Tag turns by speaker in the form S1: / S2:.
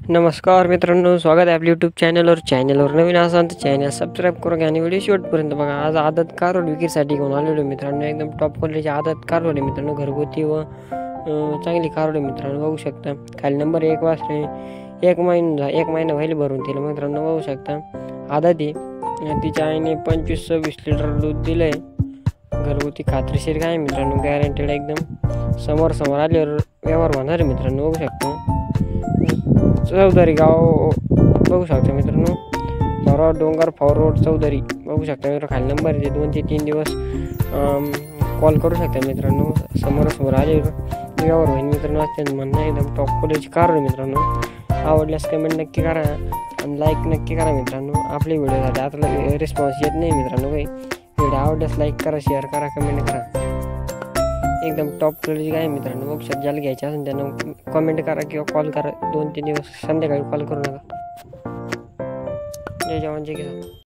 S1: नमस्कार मित्रांनो, स्वागत आहे आपल्या यूट्यूब चॅनलवर नवीन असाल तर चॅनल सबस्क्राईब करून घ्या आणि व्हिडिओ शेवटपर्यंत बघा. आज आदत कारवड विक्रीसाठी घेऊन आलेलो मित्रांनो. एकदम टॉप क्वालिटीची आदत कारवड आहे मित्रांनो, घरगुती व चांगली कारवड आहे मित्रांनो. बघू शकता खाली नंबर 1 वासरे, एक महिना व्हायला भरून तिला मित्रांनो. बघू शकता आदत आहे. तिच्या आईने 25-26 लिटर दूध दिलंय. घरगुती खात्रीशीर काय मित्रांनो, गॅरंटेड एकदम. समोर आल्यावर व्यवहार होणार आहे मित्रांनो. बघू शकता चौधरी गाव बघू शकता मित्रांनो. डोंगर रोड चौधरी बघू शकता मित्रांनो. खाली नंबर आहे, 2 ते 3 दिवस कॉल करू शकता मित्रांनो. समोर आले व्यवहार होईल मित्रांनो. असते म्हणणं एकदम टॉप क्वालिटीची कार आहे मित्रांनो. आवडल्यास कमेंट नक्की करा आणि लाईक नक्की करा मित्रांनो. आपले व्हिडिओ झाले आता रिस्पॉन्स येत नाही मित्रांनो. काही व्हिडिओ आवडल्यास लाईक करा, शेअर करा, कमेंट करा. एकदम टॉप क्वालिटी काय मित्रांनो. बघू शकता ज्याला घ्यायचे असेल त्यानं कमेंट करा किंवा कॉल करा. 2-3 दिवस संध्याकाळी कॉल करू नका. जय जवान जय किसान.